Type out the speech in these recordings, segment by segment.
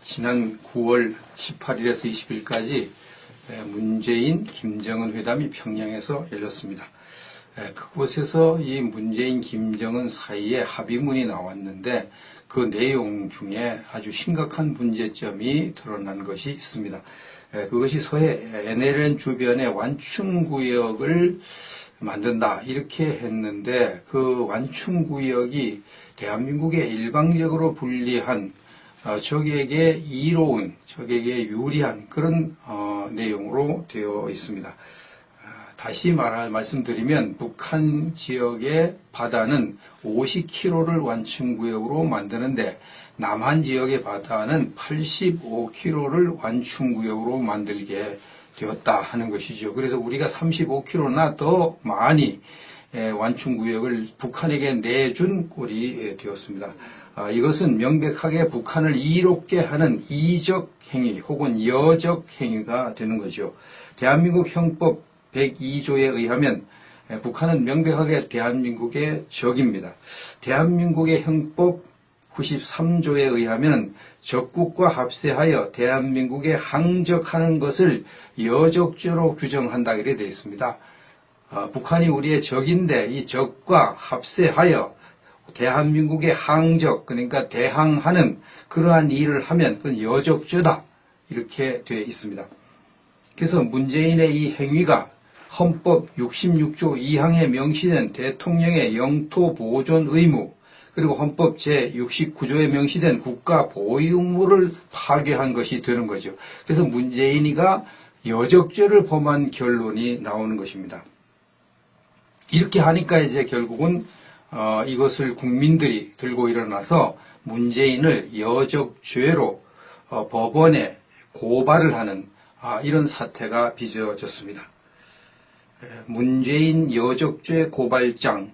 지난 9월 18일에서 20일까지 문재인, 김정은 회담이 평양에서 열렸습니다. 그곳에서 이 문재인, 김정은 사이에 합의문이 나왔는데 그 내용 중에 아주 심각한 문제점이 드러난 것이 있습니다. 그것이 서해 NLL 주변의 완충구역을 만든다 이렇게 했는데 그 완충구역이 대한민국에 일방적으로 불리한 적에게 이로운, 적에게 유리한 그런 내용으로 되어 있습니다. 다시 말씀드리면 북한 지역의 바다는 50km를 완충구역으로 만드는데 남한 지역의 바다는 85km를 완충구역으로 만들게 되었다 하는 것이죠. 그래서 우리가 35km나 더 많이 완충구역을 북한에게 내준 꼴이 되었습니다. 이것은 명백하게 북한을 이롭게 하는 이적 행위 혹은 여적 행위가 되는 거죠. 대한민국 형법 102조에 의하면 북한은 명백하게 대한민국의 적입니다. 대한민국의 형법 93조에 의하면 적국과 합세하여 대한민국에 항적하는 것을 여적죄로 규정한다 이렇게 되어 있습니다. 북한이 우리의 적인데 이 적과 합세하여 대한민국의 항적, 그러니까 대항하는 그러한 일을 하면 그건 여적죄다 이렇게 되어 있습니다. 그래서 문재인의 이 행위가 헌법 66조 2항에 명시된 대통령의 영토 보존 의무 그리고 헌법 제69조에 명시된 국가 보유 의무를 파괴한 것이 되는 거죠. 그래서 문재인이가 여적죄를 범한 결론이 나오는 것입니다. 이렇게 하니까 이제 결국은 이것을 국민들이 들고 일어나서 문재인을 여적죄로 법원에 고발을 하는 이런 사태가 빚어졌습니다. 문재인 여적죄 고발장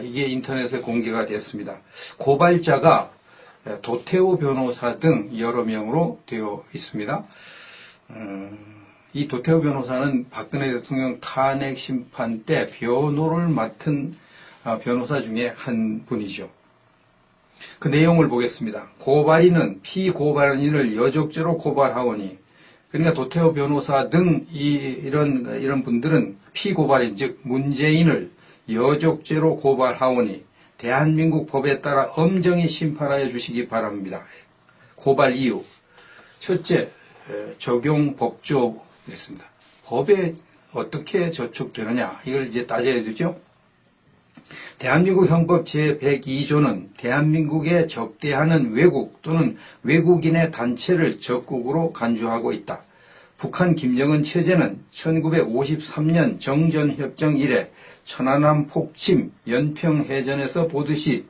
이게 인터넷에 공개가 됐습니다. 고발자가 도태우 변호사 등 여러 명으로 되어 있습니다. 이 도태우 변호사는 박근혜 대통령 탄핵 심판 때 변호를 맡은 변호사 중에 한 분이죠. 그 내용을 보겠습니다. 고발인은 피고발인을 여적죄로 고발하오니 그러니까 도태우 변호사 등 이런 분들은 피고발인 즉 문재인을 여적죄로 고발하오니 대한민국 법에 따라 엄정히 심판하여 주시기 바랍니다. 고발 이유 첫째 적용 법조 그랬습니다. 법에 어떻게 저촉되느냐 이걸 이제 따져야 되죠. 대한민국 형법 제102조는 대한민국에 적대하는 외국 또는 외국인의 단체를 적국으로 간주하고 있다. 북한 김정은 체제는 1953년 정전협정 이래 천안함 폭침, 연평해전에서 보듯이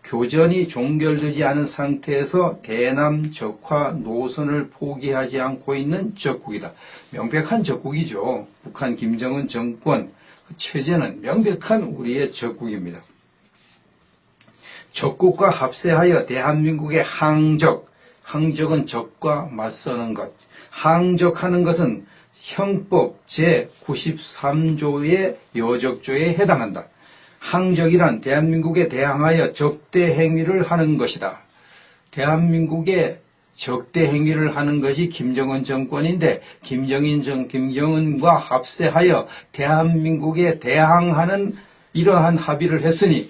교전이 종결되지 않은 상태에서 대남 적화 노선을 포기하지 않고 있는 적국이다. 명백한 적국이죠. 북한 김정은 정권 체제는 명백한 우리의 적국입니다. 적국과 합세하여 대한민국의 항적은 적과 맞서는 것, 항적하는 것은 형법 제93조의 여적죄에 해당한다. 항적이란 대한민국에 대항하여 적대 행위를 하는 것이다. 대한민국에 적대 행위를 하는 것이 김정은 정권인데 김정은과 합세하여 대한민국에 대항하는 이러한 합의를 했으니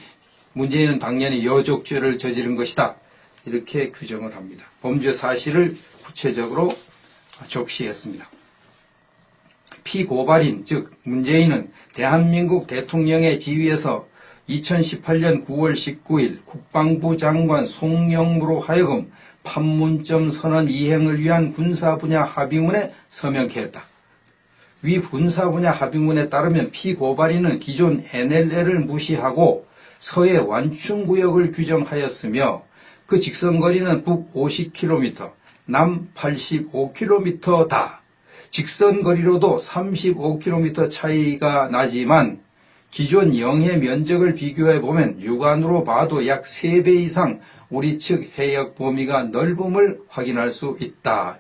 문재인은 당연히 여적죄를 저지른 것이다. 이렇게 규정을 합니다. 범죄 사실을 구체적으로 적시했습니다. 피고발인 즉 문재인은 대한민국 대통령의 지위에서 2018년 9월 19일 국방부 장관 송영무로 하여금 판문점 선언 이행을 위한 군사분야 합의문에 서명케 했다. 위 군사분야 합의문에 따르면 피고발인은 기존 NLL을 무시하고 서해 완충구역을 규정하였으며 그 직선거리는 북 50km, 남 85km다. 직선거리로도 35km 차이가 나지만 기존 영해 면적을 비교해보면 육안으로 봐도 약 3배 이상 우리 측 해역 범위가 넓음을 확인할 수 있다.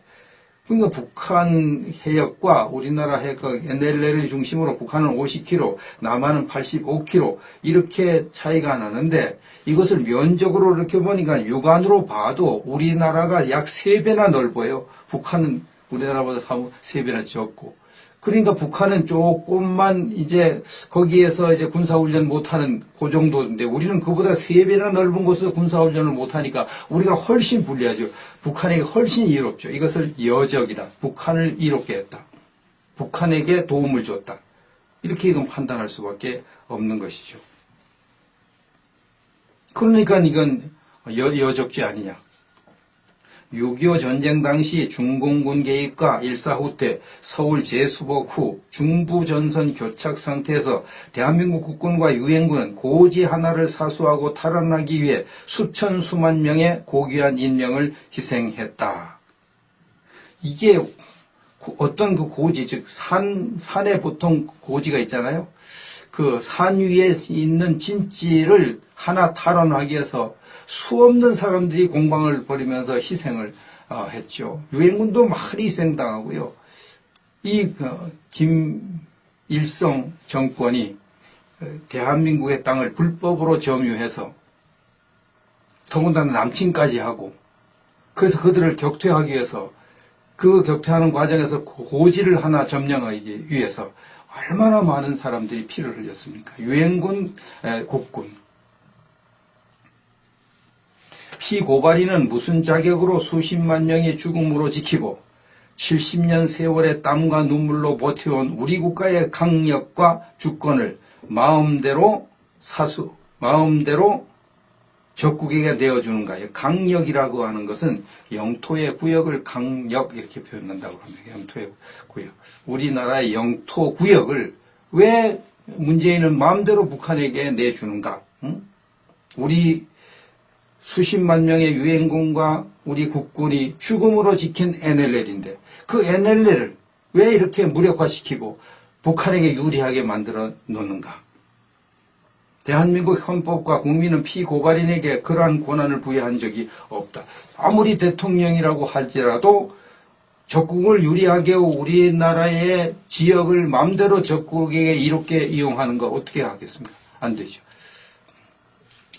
그러니까 북한 해역과 우리나라 해역 NLL을 중심으로 북한은 50km, 남한은 85km 이렇게 차이가 나는데 이것을 면적으로 이렇게 보니까 육안으로 봐도 우리나라가 약 3배나 넓어요. 북한은 우리나라보다 3배나 적고. 그러니까 북한은 조금만 이제 거기에서 이제 군사훈련 못하는 그 정도인데 우리는 그보다 3배나 넓은 곳에서 군사훈련을 못하니까 우리가 훨씬 불리하죠. 북한에게 훨씬 이롭죠. 이것을 여적이다. 북한을 이롭게 했다. 북한에게 도움을 줬다. 이렇게 이건 판단할 수밖에 없는 것이죠. 그러니까 이건 여적죄 아니냐. 6.25 전쟁 당시 중공군 개입과 일사후퇴, 서울 재수복 후 중부전선 교착 상태에서 대한민국 국군과 유엔군은 고지 하나를 사수하고 탈환하기 위해 수천 수만 명의 고귀한 인명을 희생했다. 이게 어떤 그 고지, 즉 산에 보통 고지가 있잖아요. 그 산 위에 있는 진지를 하나 탈환하기 위해서 수없는 사람들이 공방을 벌이면서 희생을 했죠. 유엔군도 많이 희생당하고요. 이 김일성 정권이 대한민국의 땅을 불법으로 점유해서 더군다나 남침까지 하고 그래서 그들을 격퇴하기 위해서 그 격퇴하는 과정에서 고지를 하나 점령하기 위해서 얼마나 많은 사람들이 피를 흘렸습니까? 유엔군, 국군. 피고발인은 무슨 자격으로 수십만 명의 죽음으로 지키고 70년 세월의 땀과 눈물로 버텨온 우리 국가의 강력과 주권을 마음대로 적국에게 내어주는가요? 강력이라고 하는 것은 영토의 구역을 강력 이렇게 표현한다고 합니다. 영토의 구역. 우리나라의 영토 구역을 왜 문재인은 마음대로 북한에게 내주는가? 응? 우리 수십만 명의 유엔군과 우리 국군이 죽음으로 지킨 NLL인데 그 NLL을 왜 이렇게 무력화시키고 북한에게 유리하게 만들어 놓는가? 대한민국 헌법과 국민은 피고발인에게 그러한 권한을 부여한 적이 없다. 아무리 대통령이라고 할지라도 적국을 유리하게 우리나라의 지역을 마음대로 적국에게 이롭게 이용하는 거 어떻게 하겠습니까? 안 되죠.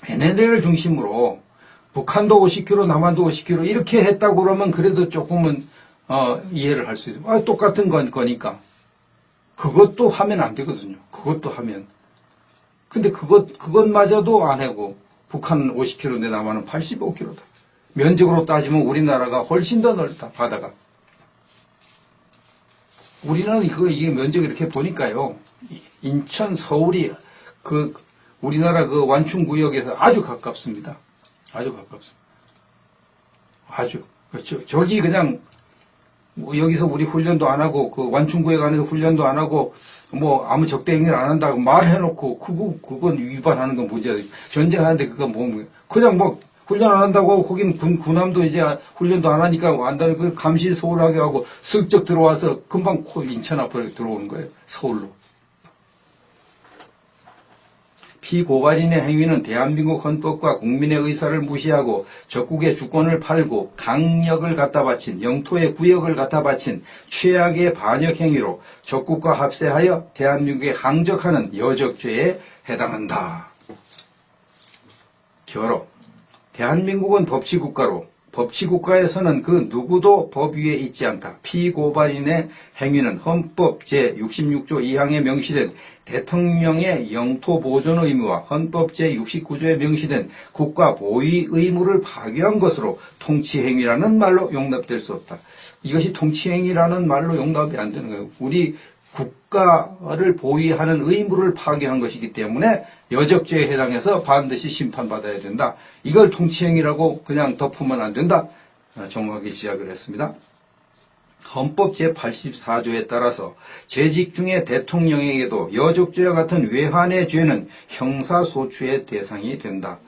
NLL을 중심으로 북한도 50km, 남한도 50km 이렇게 했다고 그러면 그래도 조금은 이해를 할 수 있어요. 똑같은 거니까. 그것도 하면 안 되거든요. 그것도 하면. 근데 그것마저도 안 하고 북한은 50km인데 남한은 85km다. 면적으로 따지면 우리나라가 훨씬 더 넓다. 바다가. 우리나라는 이게 면적을 이렇게 보니까요. 인천, 서울이 우리나라 그 완충구역에서 아주 가깝습니다. 아주 가깝습니다. 아주. 그렇죠. 저기 그냥 여기서 우리 훈련도 안 하고 그 완충구역 안에서 훈련도 안 하고 뭐 아무 적대 행위를 안 한다고 말해놓고 그건 위반하는 건 문제야. 전쟁하는데 그건 뭐 그냥 뭐 훈련 안 한다고 하고 거기는 군함도 이제 훈련도 안 하니까 안다는 그 감시 소홀하게 하고 슬쩍 들어와서 금방 인천 앞으로 들어오는 거예요. 서울로. 피고발인의 행위는 대한민국 헌법과 국민의 의사를 무시하고 적국의 주권을 팔고 강력을 갖다 바친 영토의 구역을 갖다 바친 최악의 반역 행위로 적국과 합세하여 대한민국에 항적하는 여적죄에 해당한다. 결어. 대한민국은 법치국가로 법치국가에서는 그 누구도 법 위에 있지 않다. 피고발인의 행위는 헌법 제66조 2항에 명시된 대통령의 영토 보존 의무와 헌법 제69조에 명시된 국가 보위 의무를 파괴한 것으로 통치행위라는 말로 용납될 수 없다. 이것이 통치행위라는 말로 용납이 안 되는 거예요. 우리 국가를 보위하는 의무를 파괴한 것이기 때문에 여적죄에 해당해서 반드시 심판받아야 된다. 이걸 통치행위라고 그냥 덮으면 안 된다. 정확하게 지적을 했습니다. 헌법 제84조에 따라서 재직 중에 대통령에게도 여적죄와 같은 외환의 죄는 형사소추의 대상이 된다.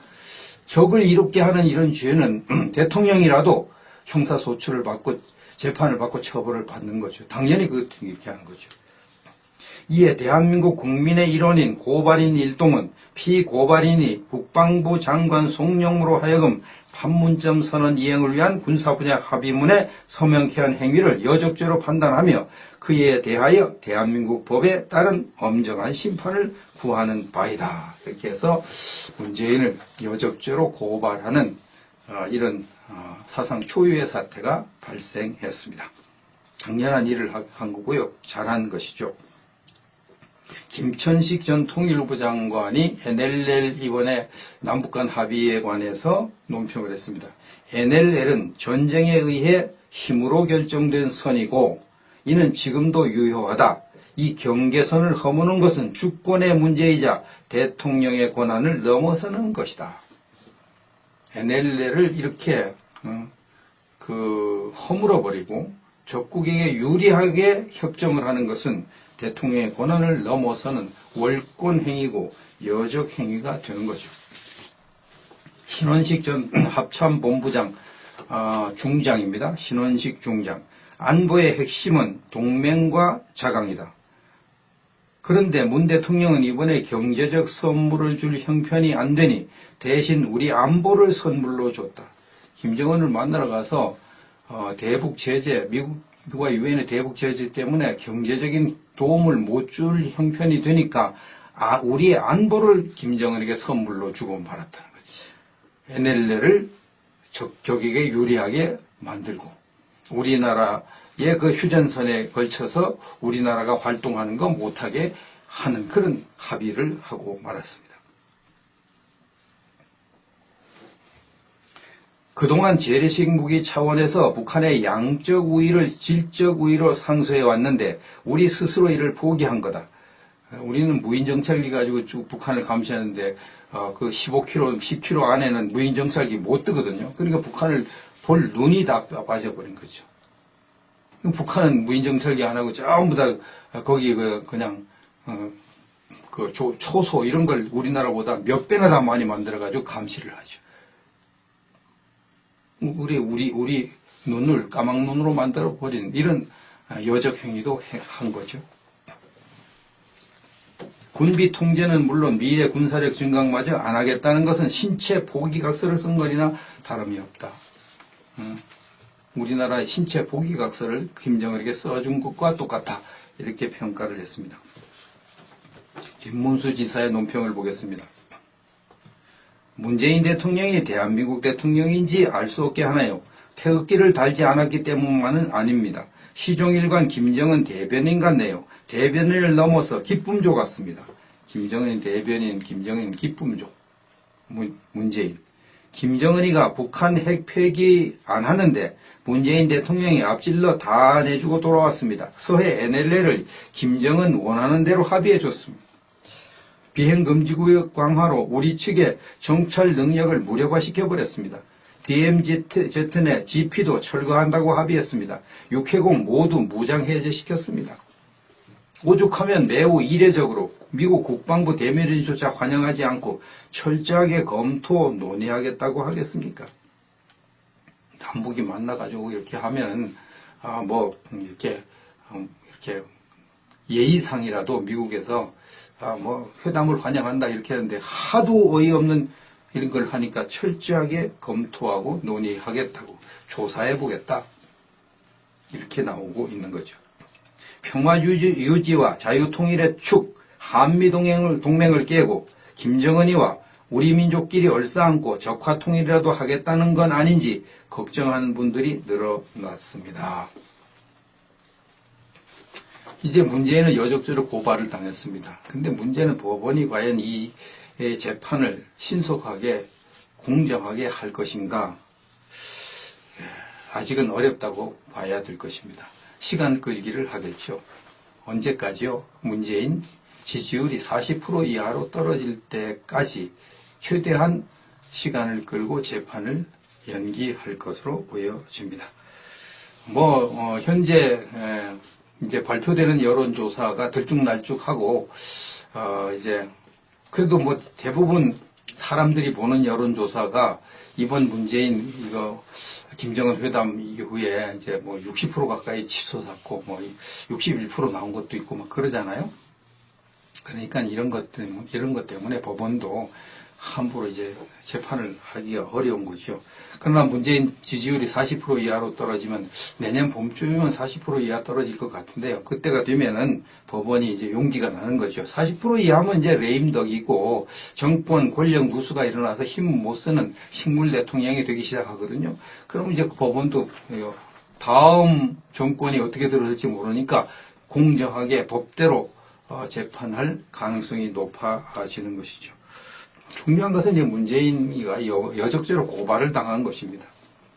적을 이롭게 하는 이런 죄는 대통령이라도 형사소추를 받고 재판을 받고 처벌을 받는 거죠. 당연히 그렇게 하는 거죠. 이에 대한민국 국민의 일원인 고발인 일동은 피고발인이 국방부 장관 송영무로 하여금 판문점 선언 이행을 위한 군사분야 합의문에 서명케 한 행위를 여적죄로 판단하며 그에 대하여 대한민국 법에 따른 엄정한 심판을 구하는 바이다. 이렇게 해서 문재인을 여적죄로 고발하는 이런 사상 초유의 사태가 발생했습니다. 당연한 일을 한 거고요. 잘한 것이죠. 김천식 전 통일부 장관이 NLL 이번에 남북간 합의에 관해서 논평을 했습니다. NLL은 전쟁에 의해 힘으로 결정된 선이고 이는 지금도 유효하다. 이 경계선을 허무는 것은 주권의 문제이자 대통령의 권한을 넘어서는 것이다. NLL을 이렇게 허물어버리고 적국에게 유리하게 협정을 하는 것은 대통령의 권한을 넘어서는 월권 행위고 여적 행위가 되는 거죠. 신원식 전 합참본부장 중장입니다. 신원식 중장. 안보의 핵심은 동맹과 자강이다. 그런데 문 대통령은 이번에 경제적 선물을 줄 형편이 안 되니 대신 우리 안보를 선물로 줬다. 김정은을 만나러 가서 대북 제재, 미국과 유엔의 대북 제재 때문에 경제적인 도움을 못 줄 형편이 되니까 우리의 안보를 김정은에게 선물로 주고 말았다는 거지. NLL을 적격에게 유리하게 만들고 우리나라의 그 휴전선에 걸쳐서 우리나라가 활동하는 거 못하게 하는 그런 합의를 하고 말았습니다. 그동안 재래식 무기 차원에서 북한의 양적 우위를 질적 우위로 상쇄해 왔는데 우리 스스로 이를 포기한 거다. 우리는 무인정찰기 가지고 쭉 북한을 감시하는데 그 15km, 10km 안에는 무인정찰기 못 뜨거든요. 그러니까 북한을 볼 눈이 다 빠져버린 거죠. 북한은 무인정찰기 안 하고 전부 다 거기 그냥 초소 이런 걸 우리나라보다 몇 배나 다 많이 만들어가지고 감시를 하죠. 우리 눈을 까막눈으로 만들어 버린 이런 여적 행위도 한 거죠. 군비 통제는 물론 미래 군사력 증강마저 안 하겠다는 것은 신체 포기각서를 쓴 거나 다름이 없다. 우리나라의 신체 포기각서를 김정은에게 써준 것과 똑같다. 이렇게 평가를 했습니다. 김문수 지사의 논평을 보겠습니다. 문재인 대통령이 대한민국 대통령인지 알 수 없게 하나요? 태극기를 달지 않았기 때문만은 아닙니다. 시종일관 김정은 대변인 같네요. 대변인을 넘어서 기쁨조 같습니다. 김정은 대변인, 김정은 기쁨조. 문재인. 김정은이가 북한 핵 폐기 안 하는데 문재인 대통령이 앞질러 다 내주고 돌아왔습니다. 서해 NLL을 김정은 원하는 대로 합의해줬습니다. 비행금지구역 강화로 우리 측의 정찰 능력을 무력화시켜버렸습니다. DMZ 내 GP도 철거한다고 합의했습니다. 육해공 모두 무장해제시켰습니다. 오죽하면 매우 이례적으로 미국 국방부 대변인조차 환영하지 않고 철저하게 검토 논의하겠다고 하겠습니까? 남북이 만나가지고 이렇게 하면 이렇게 예의상이라도 미국에서 회담을 환영한다 이렇게 하는데 하도 어이없는 이런 걸 하니까 철저하게 검토하고 논의하겠다고 조사해보겠다 이렇게 나오고 있는 거죠. 평화 유지와 자유통일의 축 한미동맹을 깨고 김정은이와 우리 민족끼리 얼싸안고 적화통일이라도 하겠다는 건 아닌지 걱정하는 분들이 늘어났습니다. 이제 문재인은 여적죄로 고발을 당했습니다. 근데 문제는 법원이 과연 이 재판을 신속하게 공정하게 할 것인가 아직은 어렵다고 봐야 될 것입니다. 시간 끌기를 하겠죠. 언제까지요? 문재인 지지율이 40% 이하로 떨어질 때까지 최대한 시간을 끌고 재판을 연기할 것으로 보여집니다. 현재 이제 발표되는 여론조사가 들쭉날쭉하고 이제 그래도 대부분 사람들이 보는 여론조사가 이번 문재인 김정은 회담 이후에 이제 60% 가까이 취소됐고 61% 나온 것도 있고 그러잖아요. 그러니까 이런 것 때문에 법원도 함부로 이제 재판을 하기가 어려운 거죠. 그러나 문재인 지지율이 40% 이하로 떨어지면 내년 봄쯤이면 40% 이하 떨어질 것 같은데요. 그때가 되면은 법원이 이제 용기가 나는 거죠. 40% 이하면 이제 레임덕이고 정권 권력 누수가 일어나서 힘 못 쓰는 식물 대통령이 되기 시작하거든요. 그러면 이제 법원도 다음 정권이 어떻게 들어설지 모르니까 공정하게 법대로 재판할 가능성이 높아지는 것이죠. 중요한 것은 이제 문재인이가 여적죄로 고발을 당한 것입니다.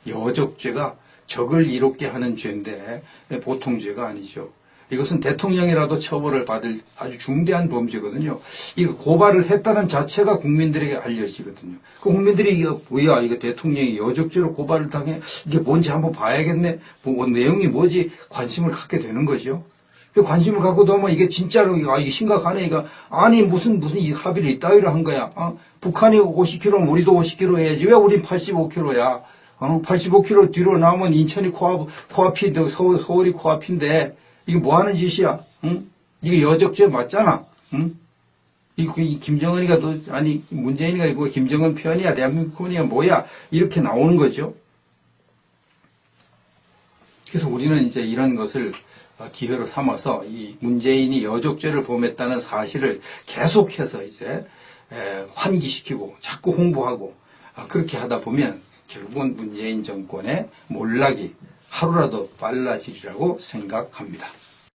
여적죄가 적을 이롭게 하는 죄인데 보통 죄가 아니죠. 이것은 대통령이라도 처벌을 받을 아주 중대한 범죄거든요. 이 고발을 했다는 자체가 국민들에게 알려지거든요. 그 국민들이 이거 뭐야, 이거 대통령이 여적죄로 고발을 당해, 이게 뭔지 한번 봐야겠네, 뭐 내용이 뭐지, 관심을 갖게 되는 거죠. 그 관심을 갖고 보면 이게 진짜로 이게 심각하네. 이거 아니 무슨 이 합의를 이따위로 한 거야. 북한이 50km면 우리도 50km 해야지. 왜 우린 85km야? 85km 뒤로 나오면 인천이 코앞인데 서울이 코앞인데 이게 뭐 하는 짓이야? 응? 이게 여적죄 맞잖아. 응? 이 김정은이가 아니 문재인이가 뭐 김정은 편이야, 대한민국 편이야, 뭐야? 이렇게 나오는 거죠. 그래서 우리는 이제 이런 것을 기회로 삼아서 이 문재인이 여적죄를 범했다는 사실을 계속해서 이제 환기시키고 자꾸 홍보하고 그렇게 하다 보면 결국은 문재인 정권의 몰락이 하루라도 빨라지리라고 생각합니다.